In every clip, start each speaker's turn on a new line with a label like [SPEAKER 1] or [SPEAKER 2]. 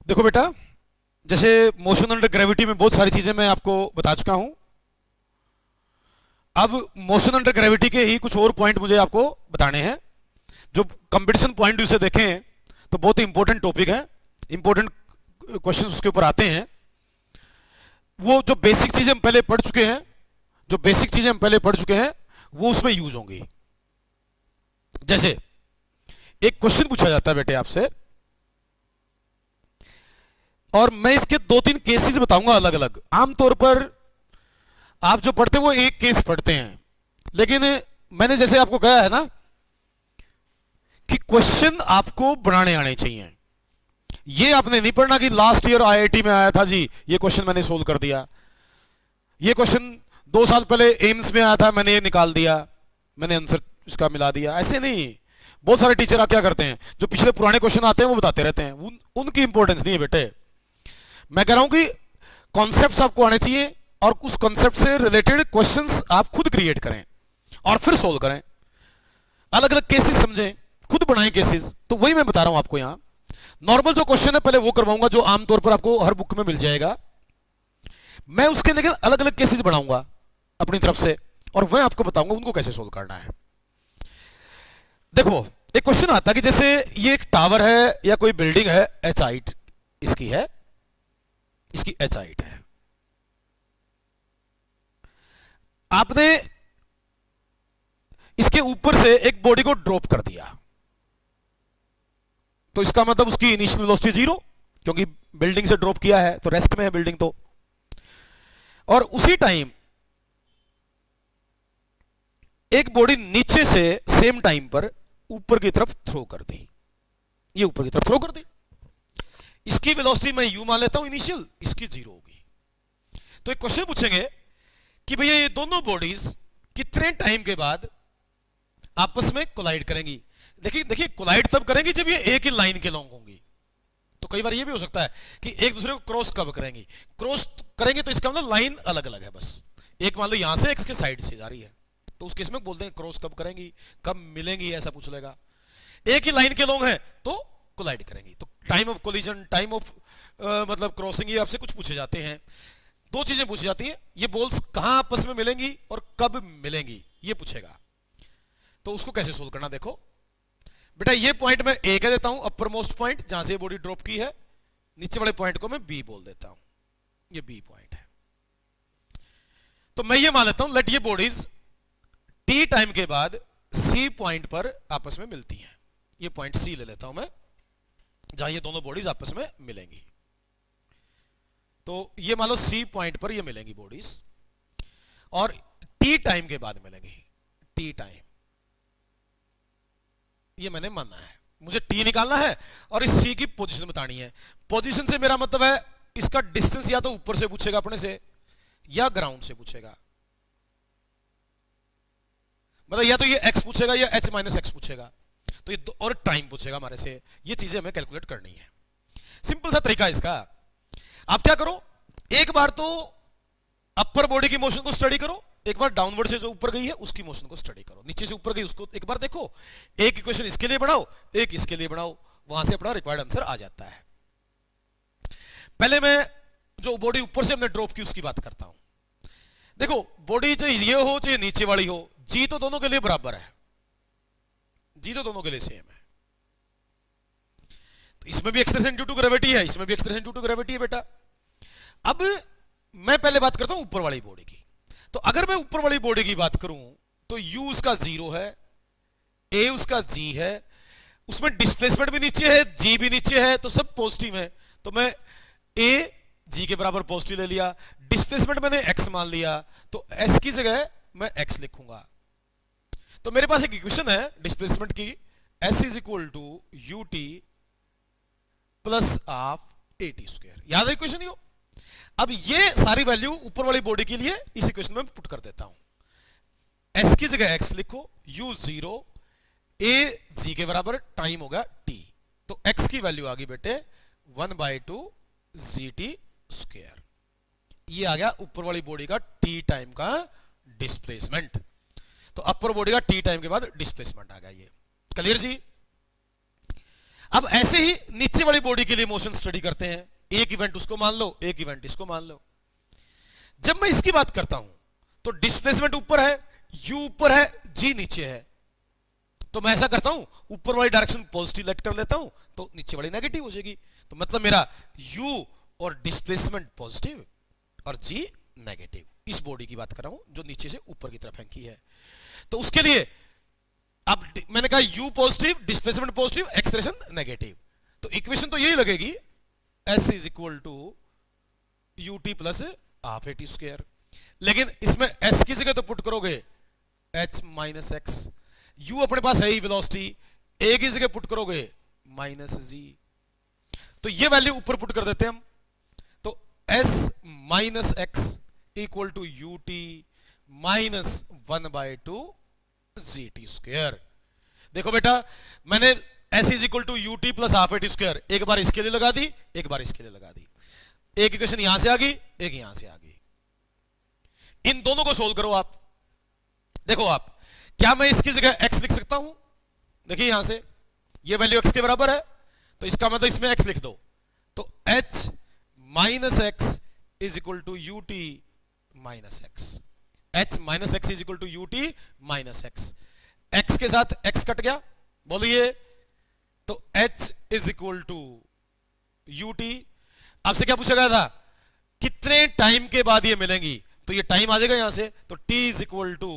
[SPEAKER 1] देखो बेटा, जैसे मोशन अंडर ग्रेविटी में बहुत सारी चीजें मैं आपको बता चुका हूं। अब मोशन अंडर ग्रेविटी के ही कुछ और पॉइंट मुझे आपको बताने हैं। जो कंपटीशन पॉइंट व्यू से देखें तो बहुत ही इंपॉर्टेंट टॉपिक है, इंपॉर्टेंट क्वेश्चन उसके ऊपर आते हैं। वो जो बेसिक चीजें हम पहले पढ़ चुके हैं, जो बेसिक चीजें हम पहले पढ़ चुके हैं वो उसमें यूज होंगी। जैसे एक क्वेश्चन पूछा जाता है बेटे आपसे, और मैं इसके दो तीन केसेस बताऊंगा अलग अलग। आमतौर पर आप जो पढ़ते हैं वो एक केस पढ़ते हैं, लेकिन मैंने जैसे आपको कहा है ना कि क्वेश्चन आपको बनाने आने चाहिए। ये आपने नहीं पढ़ना कि लास्ट ईयर आईआईटी में आया था जी, ये क्वेश्चन मैंने सोल्व कर दिया, ये क्वेश्चन 2 साल पहले एम्स में आया था, मैंने ये निकाल दिया, मैंने आंसर इसका मिला दिया। ऐसे नहीं। बहुत सारे टीचर आप क्या करते हैं, जो पिछले पुराने क्वेश्चन आते हैं वो बताते रहते हैं। उनकी इंपॉर्टेंस नहीं है बेटे। मैं कह रहा हूं कि कॉन्सेप्ट्स आपको आने चाहिए और उस कॉन्सेप्ट से रिलेटेड क्वेश्चंस आप खुद क्रिएट करें और फिर सोल्व करें। अलग अलग केसेस समझें, खुद बनाएं केसेस। तो वही मैं बता रहा हूं आपको। यहां नॉर्मल जो क्वेश्चन है पहले वो करवाऊंगा, जो आमतौर पर आपको हर बुक में मिल जाएगा। मैं उसके लेकिन अलग अलग केसेस बनाऊंगा अपनी तरफ से, और वह आपको बताऊंगा उनको कैसे सोल्व करना है। देखो, एक क्वेश्चन आता है कि जैसे ये एक टावर है या कोई बिल्डिंग है, एच हाइट इसकी है, इसकी एच हाइट है। आपने इसके ऊपर से एक बॉडी को ड्रॉप कर दिया, तो इसका मतलब उसकी इनिशियल वेलोसिटी 0, क्योंकि बिल्डिंग से ड्रॉप किया है तो रेस्ट में है बिल्डिंग तो। और उसी टाइम एक बॉडी नीचे से सेम टाइम पर ऊपर की तरफ थ्रो कर दी, ये ऊपर की तरफ थ्रो कर दी। इसकी वेलोसिटी मैं यू मान लेता हूं इनिशियल, इसकी 0 होगी। तो एक क्वेश्चन पूछेंगे कि भैया ये दोनों बॉडीज कितने टाइम के बाद आपस में कोलाइड करेंगी। देखिए देखिए, कोलाइड तब करेंगी जब ये एक ही लाइन के लॉन्ग होंगी। तो कई बार ये भी हो सकता है कि एक दूसरे को क्रॉस कब करेंगी। क्रॉस करेंगे तो इसका मतलब लाइन अलग अलग है बस। एक मान लो यहां से एक्स के साइड से जा रही है, तो उस केस में बोलते हैं क्रॉस कब करेंगी, कब मिलेंगी, ऐसा पूछ लेगा। एक ही लाइन के लॉन्ग है तो कोलाइड करेंगी। तो time of collision, time of मतलब क्रॉसिंग, ये आपसे कुछ पूछे जाते हैं। दो चीजें पूछी जाती हैं, ये बॉल्स कहां आपस में मिलेंगी और कब मिलेंगी, ये पूछेगा। तो उसको कैसे सोल्व करना, देखो बेटा, ये पॉइंट मैं ए कह देता हूं, अपर मोस्ट पॉइंट जहां से बॉडी ड्रॉप की है। नीचे वाले पॉइंट को मैं बी बोल देता हूं, ये बी पॉइंट है। तो मैं ये मान लेता हूं लेट ये बॉडीज टी टाइम के बाद सी पॉइंट पर आपस में मिलती हैं। ये पॉइंट सी ले लेता हूं मैं, जहां ये दोनों बॉडीज आपस में मिलेंगी। तो ये मान लो सी पॉइंट पर ये मिलेंगी बॉडीज, और टी टाइम के बाद मिलेंगी। टी टाइम ये मैंने माना है, मुझे टी निकालना है और इस सी की पोजीशन बतानी है। पोजीशन से मेरा मतलब है इसका डिस्टेंस या तो ऊपर से पूछेगा अपने से या ग्राउंड से पूछेगा। मतलब या तो ये x पूछेगा या h माइनस एक्स पूछेगा। तो ये और टाइम पूछेगा हमारे से। ये चीजें हमें कैलकुलेट करनी है। सिंपल सा तरीका है इसका। आप क्या करो, एक बार तो अपर बॉडी की मोशन को स्टडी करो, एक बार डाउनवर्ड से जो ऊपर गई है उसकी मोशन को स्टडी करो, नीचे से ऊपर गई उसको एक बार देखो। एक इक्वेशन इसके लिए बनाओ, एक इसके लिए बनाओ, वहां से अपना रिक्वायर्ड आंसर आ जाता है। पहले मैं जो बॉडी ऊपर से हमने ड्रॉप की उसकी बात करता हूं। देखो, बॉडी चाहे ये हो चाहे नीचे वाली हो, जी तो दोनों के लिए बराबर है, जी तो दोनों के लिए सेम है। तो इसमें भी एक्सलेरेशन ड्यू टू ग्रेविटी है, इसमें भी एक्सलेरेशन ड्यू टू ग्रेविटी है बेटा। अब मैं पहले बात करता हूं ऊपर वाली बॉडी की। तो अगर मैं ऊपर वाली बॉडी की बात करूं तो u उसका 0 है, a उसका g है, उसमें डिस्प्लेसमेंट भी नीचे है, g भी नीचे है, तो सब पॉजिटिव है। तो मैं a g के बराबर पॉजिटिव ले लिया, डिस्प्लेसमेंट मैंने x मान लिया, तो s की जगह मैं x लिखूंगा। तो मेरे पास एक इक्वेशन है डिस्प्लेसमेंट की, s is equal to U T plus of A T square. याद है इक्वेशन यो? अब ये सारी वैल्यू ऊपर वाली बॉडी के लिए इस इक्वेशन में पुट कर देता हूं। s की जगह x लिखो, u 0, a g के बराबर, टाइम होगा t। तो x की वैल्यू आ गई बेटे 1/2 gt स्क्वायर। ये आ गया ऊपर वाली बॉडी का t टाइम का डिस्प्लेसमेंट। तो अपर बॉडी का t टाइम के बाद डिस्प्लेसमेंट आ गया। ये क्लियर जी? अब ऐसे ही नीचे वाली बॉडी के लिए मोशन स्टडी करते हैं। एक इवेंट उसको मान लो, एक इवेंट इसको मान लो। जब मैं इसकी बात करता हूं तो डिस्प्लेसमेंट ऊपर है, u ऊपर है, g नीचे है, तो मैं ऐसा करता हूं ऊपर वाली डायरेक्शन पॉजिटिव लेट कर लेता हूं तो नीचे वाली नेगेटिव हो जाएगी। तो मतलब मेरा u और डिस्प्लेसमेंट पॉजिटिव और g नेगेटिव। इस बॉडी की बात कर रहा हूं जो नीचे से ऊपर की तरफ फेंकी है। तो उसके लिए अब मैंने कहा u positive, displacement positive, acceleration negative, तो इक्वेशन तो यही लगेगी s is equal to ut plus half at square. लेकिन इसमें s की जगह तो पुट करोगे h माइनस एक्स, u अपने पास है ही वेलोसिटी, a की जगह पुट करोगे माइनस g, तो ये वैल्यू ऊपर पुट कर देते हैं हम। तो s minus x equal to ut minus 1/2 gt square. देखो बेटा, मैंने s is equal to ut plus half at square एक बार इसके लिए लगा दी, एक बार इसके लिए लगा दी। एक इक्वेशन यहां से आ गई, एक यहां से आ गई। इन दोनों को सोल्व करो आप। देखो आप, क्या मैं इसकी जगह x लिख सकता हूं? देखिए यहां से ये वैल्यू x के बराबर है, तो इसका मतलब इसमें x लिख दो। तो h minus X is equal to ut minus X. h minus X is equal to ut minus X. x के साथ x कट गया, बोलिए, तो h is equal to ut। आपसे क्या पूछा गया था? कितने टाइम के बाद ये मिलेंगी? तो ये टाइम आ जाएगा यहां से, तो t is equal to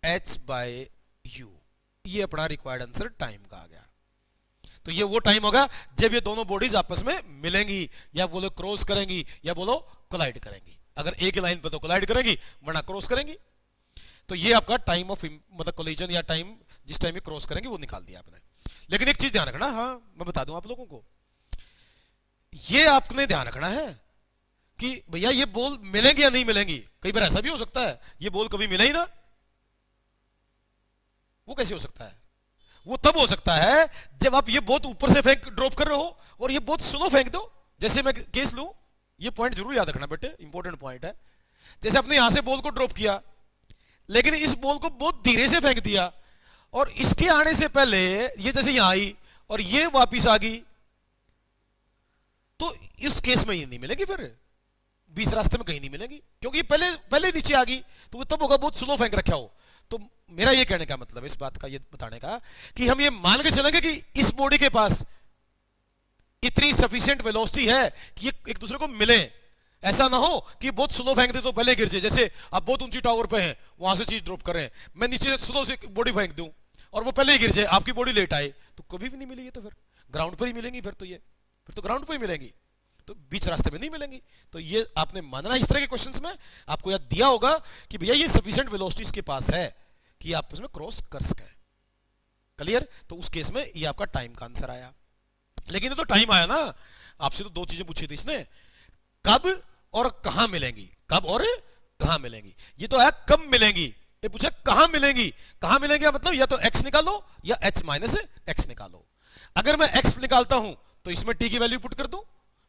[SPEAKER 1] h by u। ये अपना रिक्वायर्ड आंसर टाइम का आ गया। तो ये वो टाइम होगा जब ये दोनों बॉडीज आपस में मिलेंगी, या बोलो क्रॉस करेंगी, या बोलो कोलाइड करेंगी। अगर एक लाइन पर तो कोलाइड करेंगी, वरना क्रॉस करेंगी। तो ये आपका टाइम ऑफ मतलब कोलिजन या टाइम जिस टाइम ये क्रॉस करेंगे वो निकाल दिया आपने। लेकिन एक चीज ध्यान रखना, हाँ मैं बता दूं आप लोगों को, ये आपने ध्यान रखना है कि भैया ये बॉल मिलेंगी या नहीं मिलेंगी। कई बार ऐसा भी हो सकता है ये बॉल कभी मिले ही ना। वो कैसे हो सकता है? वो तब हो सकता है जब आप ये बहुत ऊपर से फेंक ड्रॉप कर रहे हो और ये बहुत स्लो फेंक दो। जैसे मैं केस लूं, ये पॉइंट जरूर याद रखना बेटे, इंपॉर्टेंट पॉइंट है। जैसे आपने यहां से बॉल को ड्रॉप किया, लेकिन इस बॉल को बहुत धीरे से फेंक दिया, और इसके आने से पहले ये जैसे यहां आई और ये वापिस आ गई, तो इस केस में ये नहीं मिलेगी, फिर बीच रास्ते में कहीं नहीं मिलेगी, क्योंकि पहले पहले नीचे आ गई। तो वो तब होगा बहुत स्लो फेंक रखा हो। तो मेरा ये कहने का मतलब, इस बात का ये बताने का, कि हम ये मान के चलेंगे कि इस बॉडी के पास इतनी सफिशिएंट वेलोसिटी है कि ये एक दूसरे को मिले। ऐसा ना हो कि बहुत स्लो फेंक दे तो पहले गिर जाए। जैसे आप बहुत ऊंची टावर पे हैं, वहां से चीज ड्रॉप कर रहे हैं, मैं नीचे स्लो से बॉडी फेंक दूं और वो पहले ही गिर जाए, आपकी बॉडी लेट आए, तो कभी भी नहीं मिलेगी। तो फिर ग्राउंड पर ही मिलेंगी, फिर तो ग्राउंड पर ही मिलेंगी, तो बीच रास्ते में नहीं मिलेंगी। तो ये आपने मानना, इस तरह के क्वेश्चंस में आपको याद दिया होगा कि भैया ये सफिशिएंट वेलोसिटी इसके पास है कि आप उसमें क्रॉस कर सकें। क्लियर? तो उस केस में ये आपका टाइम का आंसर आया। लेकिन ये तो टाइम आया ना, आपसे तो दो चीजें पूछी थी इसने, कब और कहां मिलेंगी। कब और कहां मिलेंगी। ये तो है कब मिलेंगी, ये पूछा कहां मिलेंगी। कहां मिलेंगे मतलब या तो x निकालो या h माइनस एक्स निकालो। अगर मैं x निकालता हूं तो इसमें t की वैल्यू पुट कर दूं,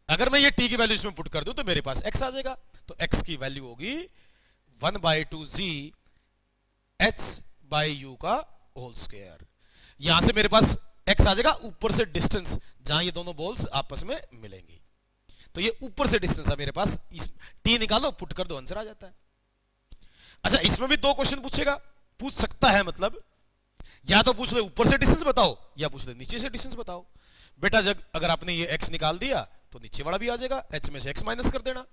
[SPEAKER 1] अगर मैं ये t की वैल्यू इसमें पुट कर दूं तो मेरे पास x आ जाएगा। तो x की वैल्यू होगी 1/2 g h बाई यू का होल स्क्वायर। यहां से मेरे पास x आ जाएगा, ऊपर से डिस्टेंस जहां ये दोनों बॉल्स आपस में मिलेंगी। तो ये ऊपर से डिस्टेंस है मेरे पास, इस t निकालो, पुट कर दो, आंसर आ जाता है। अच्छा, इसमें भी दो क्वेश्चन पूछेगा, पूछ सकता है, मतलब या तो पूछ ले ऊपर से डिस्टेंस बताओ या पूछ ले नीचे से डिस्टेंस बताओ। बेटा जब अगर आपने ये x निकाल दिया तो नीचे वाला भी आ जाएगा, h में से x माइनस कर देना।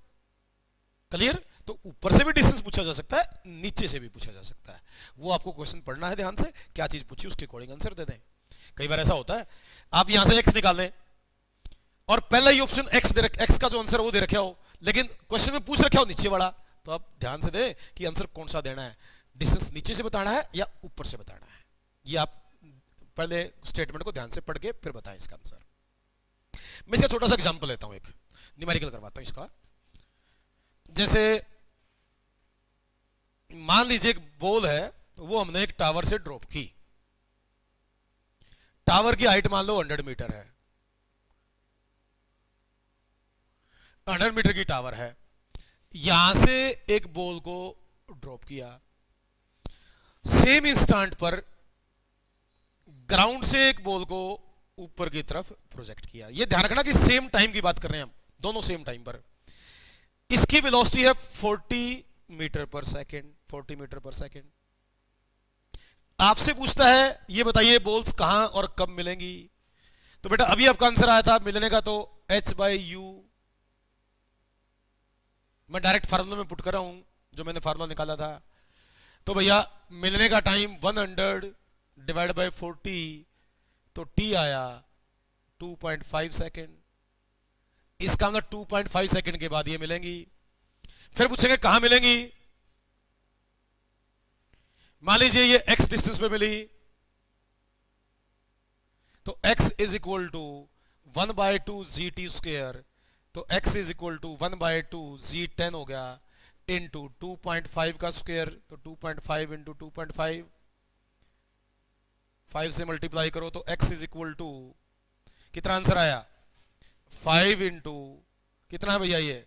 [SPEAKER 1] क्लियर? तो ऊपर से भी डिस्टेंस पूछा जा सकता है, नीचे से भी पूछा जा सकता है। वो आपको क्वेश्चन पढ़ना है ध्यान से, क्या चीज पूछी उसके अकॉर्डिंग आंसर दे दें। कई बार ऐसा होता है आप यहां से x निकाल लें और पहला ही ऑप्शन x का जो आंसर है वो दे रखा हो, लेकिन क्वेश्चन में पूछ रखा हो नीचे वाला, तो आप ध्यान से दे कि आंसर कौन सा देना है, डिस्टेंस नीचे से बताना है या ऊपर से बताना है। ये आप पहले स्टेटमेंट को ध्यान से पढ़ के फिर बताएं इसका आंसर। मैं इसका छोटा सा एग्जांपल लेता हूं, एक न्यूमेरिकल करवाता हूं इसका। जैसे मान लीजिए एक बॉल है, वो हमने एक टावर से ड्रॉप की। टावर की हाइट मान लो 100 मीटर है, 100 मीटर की टावर है। यहां से एक बॉल को ड्रॉप किया, सेम इंस्टेंट पर ग्राउंड से एक बॉल को ऊपर की तरफ प्रोजेक्ट किया। ये ध्यान रखना कि सेम टाइम की बात कर रहे हैं हम, दोनों सेम टाइम पर। इसकी वेलोसिटी है 40 मीटर पर सेकेंड, 40 मीटर पर सेकेंड। आपसे पूछता है ये बताइए बॉल्स कहां और कब मिलेंगी। तो बेटा अभी आपका आंसर आया था मिलने का, तो h/u मैं डायरेक्ट फार्मूला में पुट कर रहा हूं जो मैंने फार्मूला निकाला था। तो भैया मिलने का टाइम 100 डिवाइड बाय 40, तो t आया 2.5 सेकेंड। इसका मतलब 2.5 सेकेंड के बाद ये मिलेंगी। फिर पूछेंगे कहां मिलेंगी। मान लीजिए ये x डिस्टेंस पे मिली, तो x is equal to 1/2 gt square, तो x is equal to 1/2 g10 हो गया इंटू 2.5 का स्क्वायर, तो 2.5 इंटू 2.5, 5 से मल्टीप्लाई करो तो x इज इक्वल टू कितना आंसर आया 5 इंटू कितना है भैया ये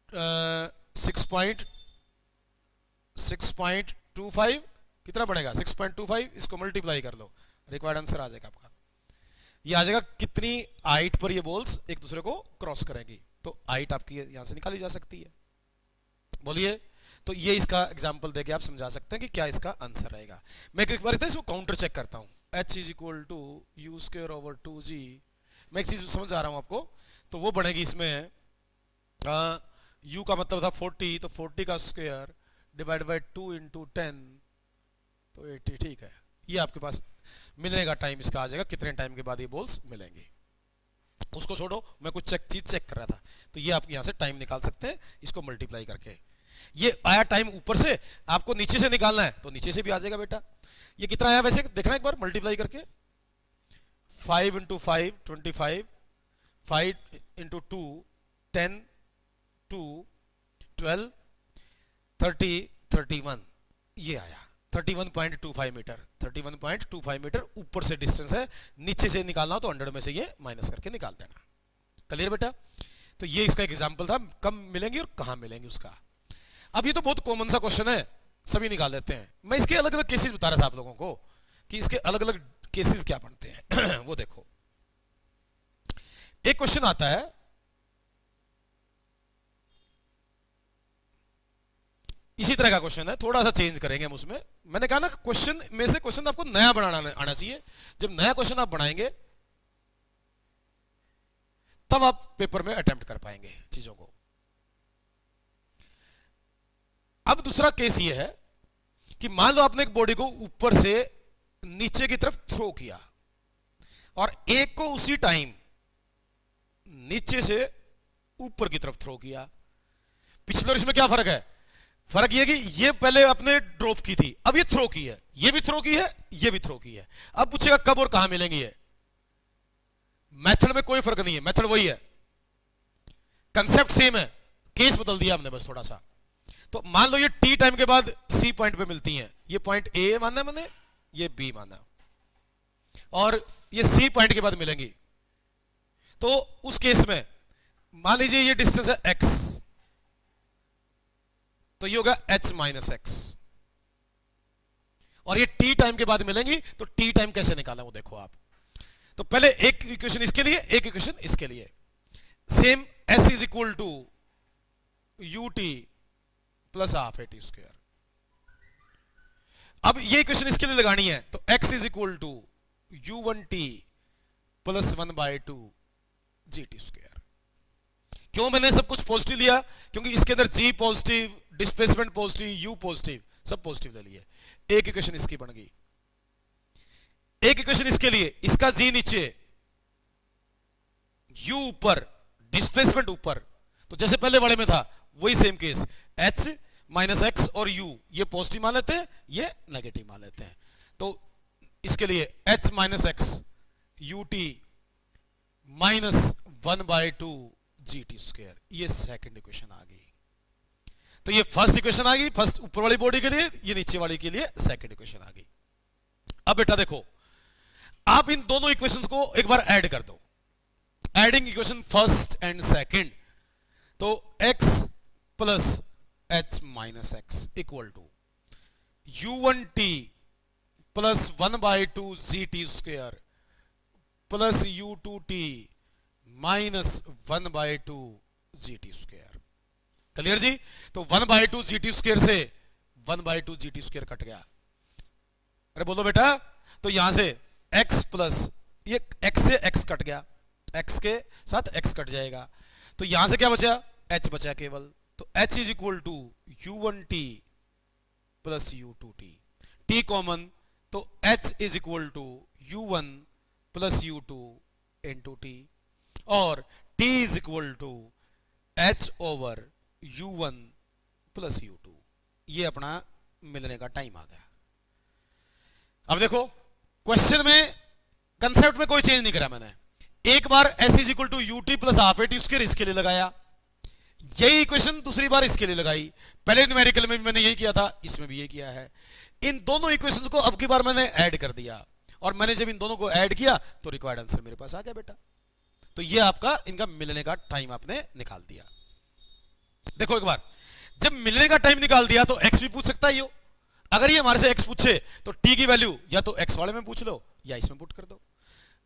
[SPEAKER 1] 6.25 कितना बनेगा 6.25, इसको मल्टीप्लाई कर लो, रिक्वायर्ड आंसर आ जाएगा आपका। ये आ जाएगा कितनी हाइट पर ये बॉल्स एक दूसरे को क्रॉस करेंगी। तो हाइट आपकी यहां से निकाली जा सकती है। बोलिए, तो ये इसका एग्जांपल देके आप समझा सकते हैं कि क्या इसका आंसर रहेगा। मैं एक बार इसको काउंटर चेक करता हूं। h is equal to U square over 2g। मैं एक चीज समझ आ रहा हूं आपको, तो वो बनेगी इसमें u का मतलब था 40, तो 40 का स्क्वायर डिवाइड बाय 2 इंटू 10, तो 80। ठीक है, ये आपके पास मिलने का टाइम इसका आ जाएगा, कितने टाइम के बाद ये बॉल्स मिलेंगे। उसको छोड़ो, मैं कुछ चीज चेक कर रहा था, तो ये आप यहां से टाइम निकाल सकते हैं इसको मल्टीप्लाई करके। ये आया टाइम ऊपर से, आपको नीचे से निकालना है तो नीचे से भी आ जाएगा बेटा। ये कितना आया वैसे देखना एक बार मल्टीप्लाई करके, 5 इंटू 5 25, 5 इंटू 2 10, 2 12, 30 31, ये आया 31.25 मीटर। 31.25 मीटर ऊपर से डिस्टेंस है, नीचे से निकालना हो तो 100 में से ये माइनस करके निकाल देना। क्लियर बेटा। तो ये इसका एग्जांपल था, कब मिलेंगे और कहां मिलेंगे उसका। अब ये तो बहुत कॉमन सा क्वेश्चन है, सभी निकाल देते हैं। मैं इसके अलग अलग केसेस बता रहा था आप लोगों को कि इसके अलग अलग केसेस क्या बनते हैं। वो देखो, एक क्वेश्चन आता है, इसी तरह का क्वेश्चन है, थोड़ा सा चेंज करेंगे हम उसमें। मैंने कहा ना क्वेश्चन में से क्वेश्चन आपको नया बनाना आना चाहिए। जब नया क्वेश्चन आप बनाएंगे तब आप पेपर में अटेम्प्ट कर पाएंगे चीजों को। अब दूसरा केस ये है कि मान लो आपने एक बॉडी को ऊपर से नीचे की तरफ थ्रो किया और एक को उसी टाइम नीचे से ऊपर की तरफ थ्रो किया। पिछले और इसमें क्या फर्क है? फर्क ये कि ये पहले आपने ड्रॉप की थी, अब ये थ्रो की है, ये भी थ्रो की है, ये भी थ्रो की है। अब पूछेगा कब और कहां मिलेंगी ये। मेथड में कोई फर्क नहीं है, मेथड वही है, कंसेप्ट सेम है, केस बदल दिया हमने बस थोड़ा सा। तो मान लो ये टी टाइम के बाद सी पॉइंट पे मिलती हैं, ये पॉइंट ए मानना है मैंने, ये बी मानना, और ये सी पॉइंट के बाद मिलेंगी। तो उस केस में मान लीजिए ये डिस्टेंस है एक्स, तो ये होगा h माइनस एक्स, और ये t टाइम के बाद मिलेंगी। तो t टाइम कैसे निकाला वो देखो आप। तो पहले एक इक्वेशन इसके लिए, एक इक्वेशन इसके लिए। Same s is equal to U T plus half A T square. अब ये इक्वेशन इसके लिए लगानी है, तो x is equal to U one T plus 1/2 G T square. क्यों मैंने सब कुछ पॉजिटिव लिया? क्योंकि इसके अंदर g positive, displacement positive, u positive, सब पॉजिटिव ले लिए। एक इक्वेशन इसकी बन गई, एक इक्वेशन इसके लिए, इसका g नीचे, u ऊपर, डिस्प्लेसमेंट ऊपर। तो जैसे पहले वाले में था वही same case, h minus x और u ये पॉजिटिव मान लेते हैं, ये नेगेटिव मान लेते हैं। तो इसके लिए h minus x U T minus 1/2 G T square, ये सेकेंड इक्वेशन आ गई। तो ये फर्स्ट इक्वेशन आ गई, फर्स्ट ऊपर वाली बॉडी के लिए, ये नीचे वाली के लिए सेकंड इक्वेशन आ गई। अब बेटा देखो, आप इन दोनों इक्वेशंस को एक बार ऐड कर दो, adding equation first and second. तो x plus h minus x equal to u1t plus 1/2 G T square plus u2t minus 1/2 gt square. Clear जी? तो 1/2 gt स्क्वायर से 1/2 gt स्क्वायर कट गया। अरे बोलो बेटा, तो यहां से x प्लस ये x से x कट गया, x के साथ x कट जाएगा, तो यहां से क्या बचा? h बचा केवल। तो h is equal to u1t plus u2t, t common, तो h is equal to u1 plus u2 into t, और t is equal to h over u1 plus u2। ये अपना मिलने का टाइम आ गया। अब देखो क्वेश्चन में कंसेप्ट में कोई चेंज नहीं करा मैंने। एक बार s is equal to UT plus half A T square इसके लिए लगाया, यही इक्वेशन दूसरी बार इसके लिए लगाई। पहले न्यूमेरिकल में भी मैंने यही किया था, इसमें भी यही किया है। इन दोनों इक्वेशंस को अब की बार मैंने ऐड कर दिया, और मैंने जब इन दोनों को ऐड किया तो रिक्वायर्ड आंसर मेरे पास आ गया बेटा। तो ये आपका इनका मिलने का टाइम आपने निकाल दिया। देखो एक बार जब मिलने का टाइम निकाल दिया तो x भी पूछ सकता है यो। अगर ये हमारे से x पूछे तो t की वैल्यू या तो x वाले में पूछ लो या इसमें पुट कर दो।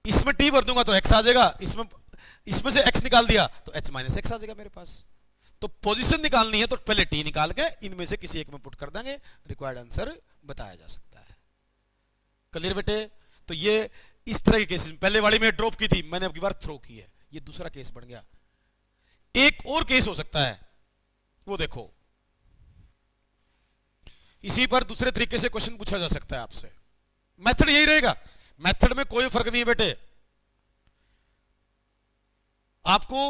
[SPEAKER 1] इसमें t भर दूंगा तो x आ जाएगा, इसमें से x निकाल दिया तो h माइनस x आ जाएगा मेरे पास। तो पोजीशन निकालनी है तो पहले t निकाल के इनमें से किसी एक में पुट कर देंगे, रिक्वायर्ड आंसर बताया जा सकता है। क्लियर बेटे? तो ये इस तरह के केसेस, पहले वाली में ड्रॉप की थी मैंने, अब की बार थ्रो की है, ये दूसरा केस बन गया। एक और केस हो सकता है, वो देखो, इसी पर दूसरे तरीके से क्वेश्चन पूछा जा सकता है आपसे। मेथड यही रहेगा, मेथड में कोई फर्क नहीं है बेटे। आपको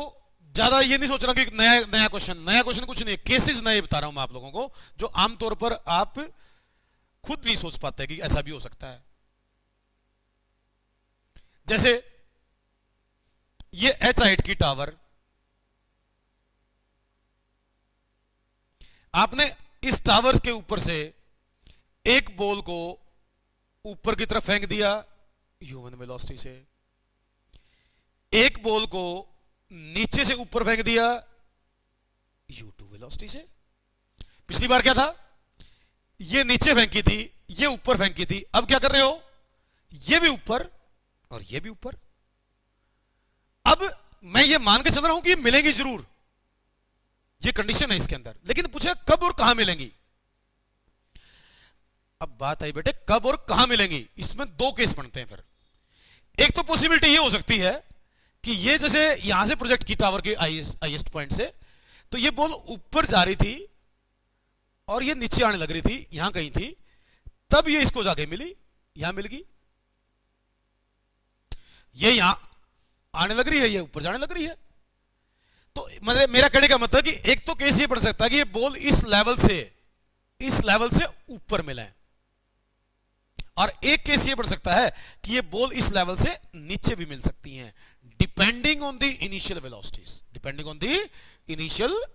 [SPEAKER 1] ज्यादा ये नहीं सोचना कि नया क्वेश्चन कुछ नहीं है, केसेस नए बता रहा हूं मैं आप लोगों को, जो आमतौर पर आप खुद नहीं सोच पाते कि ऐसा भी हो सकता है। जैसे ये h हाइट की टावर, आपने इस टावर के ऊपर से एक बॉल को ऊपर की तरफ फेंक दिया u1 वेलोसिटी से, एक बॉल को नीचे से ऊपर फेंक दिया u2 वेलोसिटी से। पिछली बार क्या था? ये नीचे फेंकी थी, ये ऊपर फेंकी थी। अब क्या कर रहे हो? ये भी ऊपर और ये भी ऊपर। अब मैं ये मान के चल रहा हूं कि ये मिलेंगी जरूर, ये कंडीशन है इसके अंदर, लेकिन पूछे कब और कहां मिलेंगी। अब बात आई बेटे कब और कहां मिलेंगी, इसमें दो केस बनते हैं। फिर एक तो पॉसिबिलिटी ये हो सकती है कि ये जैसे यहां से प्रोजेक्ट की टावर के हाईएस्ट पॉइंट से, तो ये बॉल ऊपर जा रही थी और ये नीचे आने लग रही थी, यहां कहीं थी, तब ये इसको जाके मिली, यहां मिल गई। ये यहां आने लग रही है, ये ऊपर जाने लग रही है। तो मतलब मेरा कहने का मतलब कि एक तो केस ये बन सकता है कि ये बॉल इस लेवल से ऊपर मिला है, और एक केस ये बन सकता है कि ये बॉल इस लेवल से नीचे भी मिल सकती हैं, depending on the initial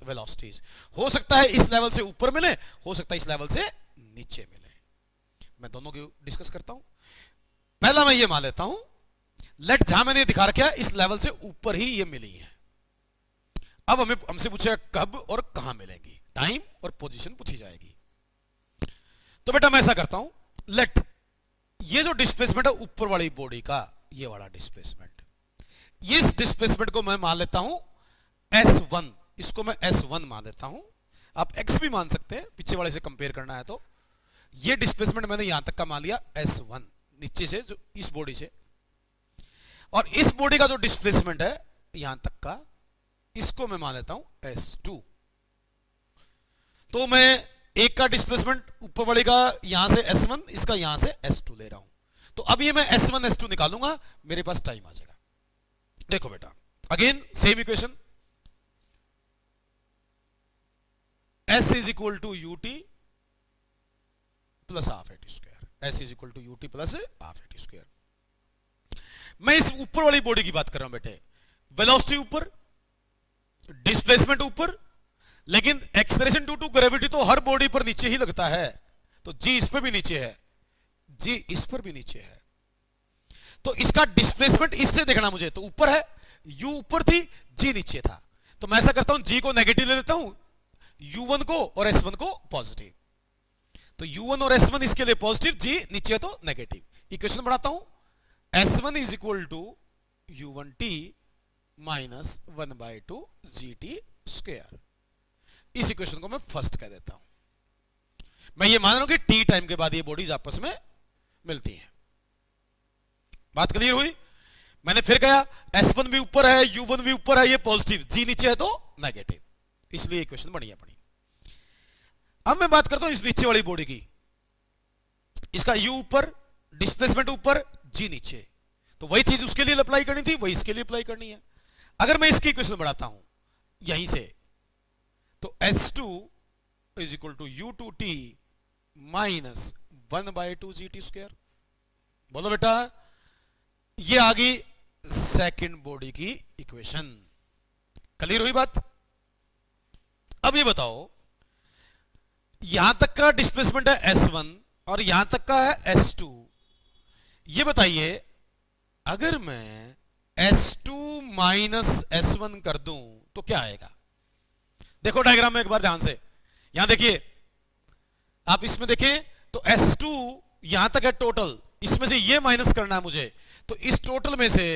[SPEAKER 1] velocities. हो सकता है इस लेवल से ऊपर मिले, हो सकता है इस लेवल से नीचे मिले। मैं दोनों की डिस्कस करता हूं। पहला मैं ये मान लेता हूं, लेट जहां मैंने दिखा रखा है इस लेवल से ऊपर ही ये मिली है। अब हमसे पूछेगा कब और कहां मिलेंगी, टाइम और पोजीशन पूछी जाएगी। तो बेटा मैं ऐसा करता हूं, लेट ये जो डिस्प्लेसमेंट है ऊपर वाली बॉडी का, ये वाला डिस्प्लेसमेंट, इस डिस्प्लेसमेंट को मैं मान लेता हूं S1, इसको मैं S1 मान लेता हूं। आप X भी मान सकते हैं, पीछे वाले से कंपेयर करना है तो। ये डिस्प्लेसमेंट मैंने यहां तक का मान लिया S1, नीचे से जो इस बॉडी से, और इस बॉडी का जो डिस्प्लेसमेंट है यहां तक का, इसको मैं मान लेता हूं S2। तो मैं एक का डिस्प्लेसमेंट ऊपर वाले का यहां से S1, इसका यहां से S2 ले रहा हूं। तो अब ये मैं S1 S2 निकालूंगा, मेरे पास टाइम आ जाएगा। देखो बेटा again same equation, S is equal to UT plus half AT square, S is equal to UT plus half AT square. मैं इस ऊपर वाली बॉडी की बात कर रहा हूं बेटे, वेलोसिटी ऊपर, डिस्प्लेसमेंट ऊपर, लेकिन एक्सेलरेशन ड्यू टू ग्रेविटी तो हर बॉडी पर नीचे ही लगता है। तो जी इस पर भी नीचे है, जी इस पर भी नीचे है, तो इसका डिस्प्लेसमेंट इससे देखना मुझे, तो ऊपर है, यू ऊपर थी, जी नीचे था। तो मैं ऐसा करता हूं, जी को नेगेटिव ले लेता हूं, u1 को और s1 को पॉजिटिव। तो u1 और s1 इसके लिए पॉजिटिव, जी नीचे है तो नेगेटिव। इक्वेशन बढ़ाता हूं, s1 is equal to u1t minus 1/2 gt square. इस इक्वेशन को मैं फर्स्ट कह देता हूं। मैं ये मान रहा हूं कि टी टाइम के बाद ये बॉडीज आपस में मिलती हैं। बात क्लियर हुई? मैंने फिर कहा S1 भी ऊपर है, U1 भी ऊपर है, ये पॉजिटिव, G नीचे है तो नेगेटिव, इसलिए इक्वेशन बढ़िया पड़ी। अब मैं बात करता हूं इस नीचे वाली बॉडी की। इसका U ऊपर, डिस्प्लेसमेंट ऊपर, G नीचे, तो वही चीज उसके लिए अप्लाई करनी थी, वही इसके लिए अप्लाई करनी है। अगर मैं इसकी इक्वेशन बढ़ाता हूं यहीं से, तो S2 is equal to U2t minus 1/2 gt square. बोलो बेटा, ये आ गई सेकेंड बॉडी की इक्वेशन। क्लियर हुई बात? अब ये बताओ, यहां तक का डिस्प्लेसमेंट है S1 और यहां तक का है S2। ये बताइए, अगर मैं S2 माइनस S1 कर दूं तो क्या आएगा? देखो डायग्राम में एक बार ध्यान से, यहां देखिए, आप इसमें देखें तो S2 यहां तक है टोटल, इसमें से ये माइनस करना है मुझे, तो इस टोटल में से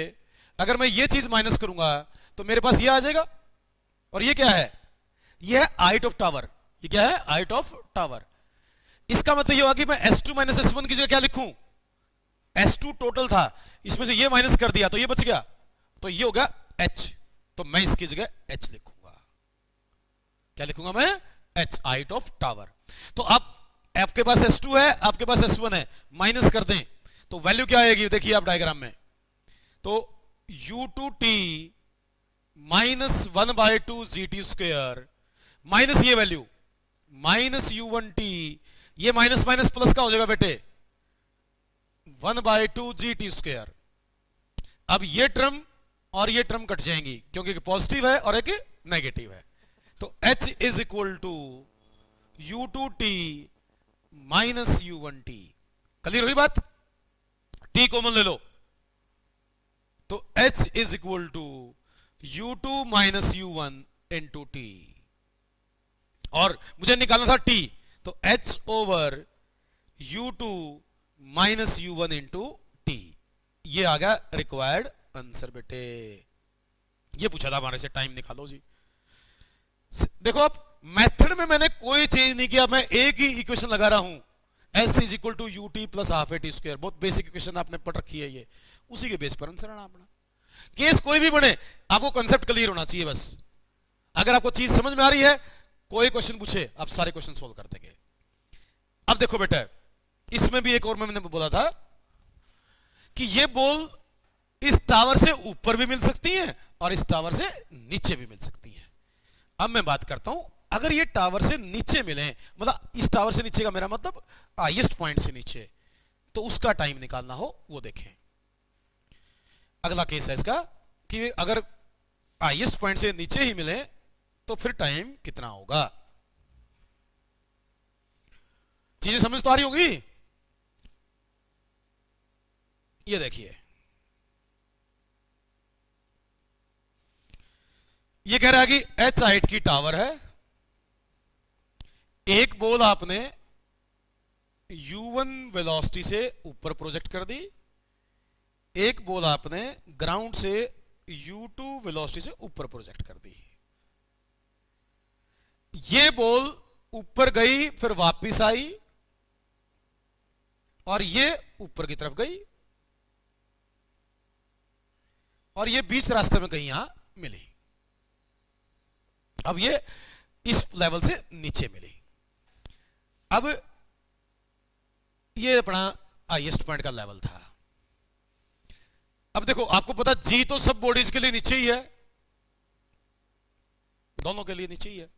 [SPEAKER 1] अगर मैं ये चीज माइनस करूंगा तो मेरे पास ये आ जाएगा। और ये क्या है? ये है हाइट ऑफ टावर। ये क्या है? Height of tower. इसका मतलब ये होगा कि मैं S2 माइनस S1 की जगह क्या लिखूं? S2 टोटल था, इसमें से ये माइनस कर दिया तो ये बच गया, तो ये हो गया H, तो मैं इसकी जगह H लिखूंगा। क्या लिखूंगा मैं? H, height of tower. तो अब आपके पास S2 है, आपके पास S1 है, माइनस कर दें तो वैल्यू क्या आएगी? देखिए आप डायग्राम में, तो U2t minus 1/2 gt square minus ये वैल्यू माइनस U1t, ये माइनस माइनस प्लस का हो जाएगा बेटे, 1/2 gt स्क्वायर। अब ये टर्म और ये टर्म कट जाएंगी क्योंकि एक पॉजिटिव है और एक नेगेटिव है, तो H is equal to U2t minus U1t। Clear हुई बात? T कॉमन ले लो, तो H is equal to U2 minus U1 into T, और मुझे निकालना था T, तो H over U2 minus U1 into T। ये आ गया रिक्वायर्ड आंसर बेटे। ये पूछा था हमारे से, टाइम निकालो जी। देखो आप, मेथड में मैंने कोई चेंज नहीं किया, मैं एक ही इक्वेशन लगा रहा हूं, S is equal to UT plus half AT square. बहुत बेसिक इक्वेशन आपने पढ़ रखी है, ये उसी के बेस पर आंसर आना अपना। केस कोई भी बने, आपको कंसेप्ट क्लियर होना चाहिए बस। अगर आपको चीज समझ में आ रही है, कोई क्वेश्चन पूछे आप सारे क्वेश्चन सोल्व कर देंगे। अब देखो बेटा, इसमें भी एक और मैंने बोला था कि ये बॉल इस टावर से ऊपर भी मिल सकती है और इस टावर से नीचे भी मिल सकती है। अब मैं बात करता हूं, अगर ये टावर से नीचे मिले, मतलब इस टावर से नीचे का मेरा मतलब हाईएस्ट पॉइंट से नीचे, तो उसका टाइम निकालना हो वो देखें। अगला केस है इसका कि अगर हाईएस्ट पॉइंट से नीचे ही मिले तो फिर टाइम कितना होगा? चीजें समझ तो आ रही होगी? ये देखिए, ये कह रहा है कि H हाइट की टावर है, एक बॉल आपने U1 वेलोसिटी से ऊपर प्रोजेक्ट कर दी, एक बॉल आपने ग्राउंड से U2 वेलोसिटी से ऊपर प्रोजेक्ट कर दी। ये बॉल ऊपर गई फिर वापस आई और ये ऊपर की तरफ गई और ये बीच रास्ते में कहीं यहां मिली। अब ये इस लेवल से नीचे मिली। अब ये अपना हाईएस्ट पॉइंट का लेवल था। अब देखो, आपको पता जी तो सब बॉडीज के लिए नीचे ही है, दोनों के लिए नीचे ही है,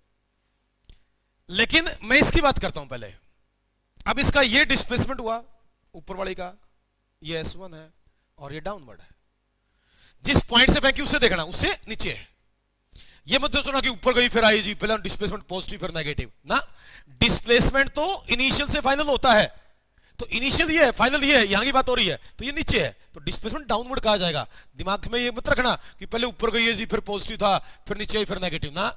[SPEAKER 1] लेकिन मैं इसकी बात करता हूं पहले। अब इसका ये डिस्प्लेसमेंट हुआ ऊपर वाली का, ये S1 है और ये डाउनवर्ड है। जिस पॉइंट से फेंकी उससे देखना, उससे नीचे है। ये मत सोचना कि ऊपर गई फिर आई जी, पहले डिस्प्लेसमेंट पॉजिटिव फिर नेगेटिव ना। डिस्प्लेसमेंट तो इनिशियल से फाइनल होता है, तो इनिशियल ये है, फाइनल ये है, यहां की बात हो रही है, तो ये नीचे है, तो डिस्प्लेसमेंट डाउनवर्ड कहा जाएगा। दिमाग में ये मत रखना कि पहले ऊपर गई है जी फिर पॉजिटिव था फिर नीचे आई फिर नेगेटिव ना।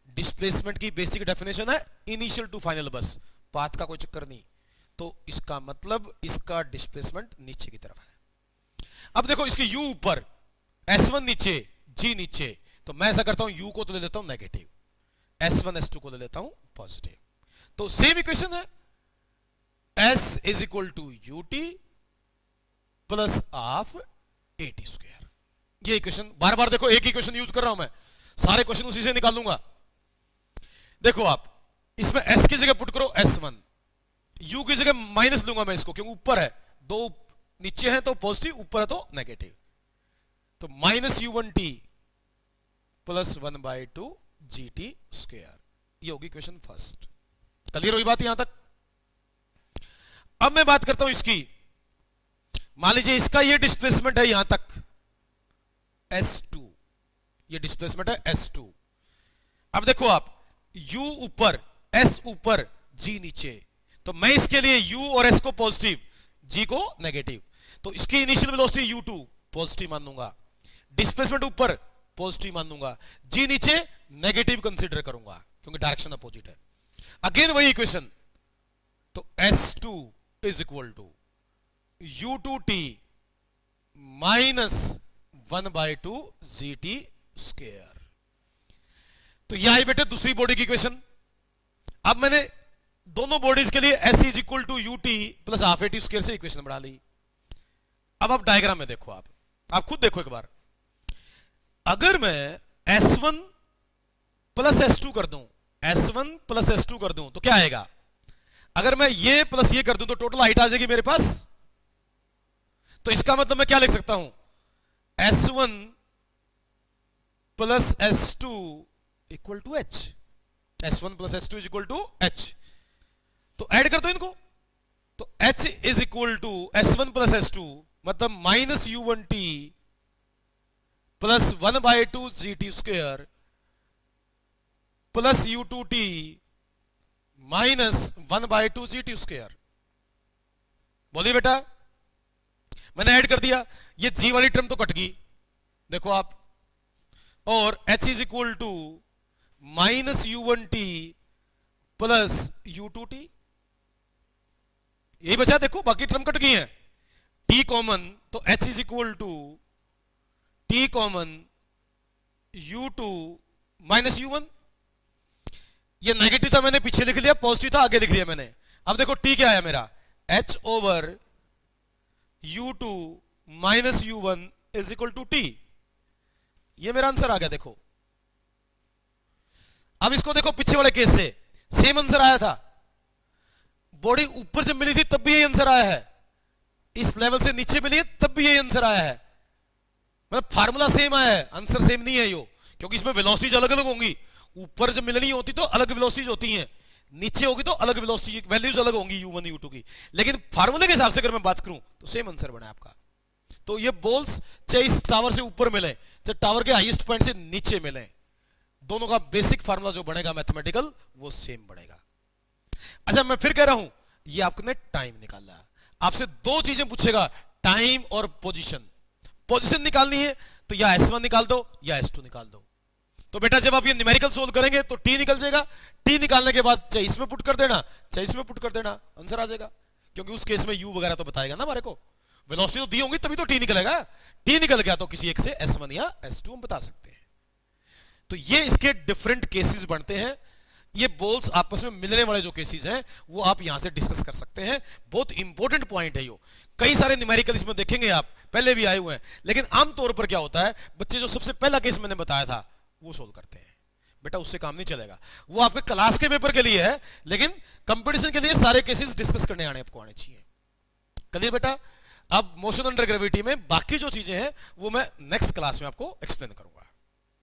[SPEAKER 1] डिस्प्लेसमेंट की बेसिक डेफिनेशन है इनिशियल टू फाइनल, बस पाथ का कोई चक्कर नहीं। तो इसका मतलब इसका डिस्प्लेसमेंट नीचे की तरफ है। अब देखो, इसकी U ऊपर S1 नीचे, G नीचे, तो मैं ऐसा करता हूं U को तो ले लेता हूं नेगेटिव, S1 S2 को ले लेता हूं पॉजिटिव। तो सेम इक्वेशन है, S is equal to UT plus of AT square. ये इक्वेशन बार बार देखो, एक इक्वेशन यूज कर रहा हूं मैं, सारे क्वेश्चन उसी से निकालूंगा। देखो आप इसमें S की जगह पुट करो S1, U की जगह माइनस लूंगा मैं इसको, क्योंकि ऊपर है, दो नीचे है तो पॉजिटिव, ऊपर है तो नेगेटिव, तो minus U1T plus 1/2 GT square. ये होगी क्वेश्चन फर्स्ट। क्लियर हुई बात यहां तक? अब मैं बात करता हूं इसकी। मान लीजिए इसका ये डिस्प्लेसमेंट है यहां तक S2, ये डिस्प्लेसमेंट है S2। अब देखो आप, U ऊपर, S ऊपर, G नीचे, तो मैं इसके लिए U और S को पॉजिटिव, G को नेगेटिव, तो इसकी इनिशियल वेलोसिटी U2 पॉजिटिव मान लूंगा, डिस्प्लेसमेंट ऊपर पॉजिटिव मान लूंगा, G नीचे नेगेटिव कंसीडर करूंगा क्योंकि डायरेक्शन अपोजिट है। अगेन वही इक्वेशन, तो S2 is equal to U2T minus 1/2 GT square. तो यह आई बेटे दूसरी बॉडी की इक्वेशन। अब मैंने दोनों बॉडीज के लिए S is equal to UT plus half AT square से इक्वेशन बढ़ा ली। अब आप डायग्राम में देखो, आप खुद देखो एक बार, अगर मैं S1 प्लस S2 कर दूं, S1 प्लस S2 कर दूं तो क्या आएगा? अगर मैं ये प्लस ये कर दूं तो टोटल हाइट आ जाएगी मेरे पास। तो इसका मतलब मैं क्या लिख सकता हूं, S1 plus S2 equal to H, S1 plus S2 is equal to H। तो ऐड कर दो इनको, तो H is equal to S1 plus S2 मतलब minus U1T plus 1/2 GT square plus U2T minus 1/2 GT square. बोलिए बेटा, मैंने add कर दिया, ये G वाली टर्म तो कट गई, देखो आप, और H is equal to minus U1T plus U2T, यही बचा, देखो बाकी टर्म कट गई है। T कॉमन, तो H is equal to T common U2 minus U1। ये नेगेटिव था मैंने पीछे लिख लिया, पॉजिटिव था आगे लिख लिया मैंने। अब देखो T क्या आया मेरा, H over U2 minus U1 is equal to T। ये मेरा आंसर आ गया। देखो अब इसको देखो पीछे वाले केस से सेम आंसर आया था, बॉडी ऊपर जब मिली थी तब भी यही आंसर आया है, इस लेवल से नीचे मिली है तब भी यही आंसर आया है, मतलब फार्मूला सेम आया है, आंसर सेम नहीं है यो, क्योंकि इसमें वेलोसिटीज अलग अलग होंगी। ऊपर जब मिलनी होती तो अलग वेलोसिटीज होती हैं, नीचे होगी तो अलग वेलोसिटी वैल्यूज अलग होंगी U1 U2 की, लेकिन फार्मूले के हिसाब से अगर मैं बात करूं तो सेम आंसर बना आपका। तो ये बॉल्स चाहे इस टावर से ऊपर मिले चाहे टावर के हाईएस्ट पॉइंट से नीचे मिले, दोनों का बेसिक फार्मूला जो बनेगा मैथमेटिकल वो सेम बनेगा। अच्छा मैं फिर कह रहा हूं, ये आपने टाइम निकाला, आपसे दो चीजें पूछेगा, टाइम और पोजीशन। पोजीशन निकालनी है तो या S1 निकाल दो या S2 निकाल दो। तो बेटा जब आप ये न्यूमेरिकल सोल्व करेंगे तो T निकल जाएगा, T निकालने के बाद चाहे इसमें पुट कर देना चाहे इसमें पुट कर देना, आंसर आ जाएगा, क्योंकि उस केस में U वगैरह तो बताएगा ना हमारे को, वेलोसिटी तो दी होंगी तभी तो T निकलेगा। T निकल गया तो किसी एक से S1 या S2 हम बता सकते हैं। तो ये इसके डिफरेंट केसेस बनते हैं। ये बॉल्स आपस में मिलने वाले जो केसेस हैं वो आप यहां से डिस्कस कर सकते हैं, बहुत इंपॉर्टेंट पॉइंट है यो। कई सारे न्यूमेरिकल इसमें देखेंगे आप, पहले भी आए हुए हैं, लेकिन आमतौर पर क्या होता है, बच्चे जो सबसे पहला केस मैंने बताया था वो सोल्व करते हैं। बेटा उससे काम नहीं चलेगा, वो आपके क्लास के पेपर के लिए है, लेकिन कंपटीशन के लिए सारे केसेस डिस्कस करने आपको आने चाहिए। क्लियर बेटा? अब मोशन अंडर ग्रेविटी में बाकी जो चीजें हैं वो मैं नेक्स्ट क्लास में आपको एक्सप्लेन करूंगा।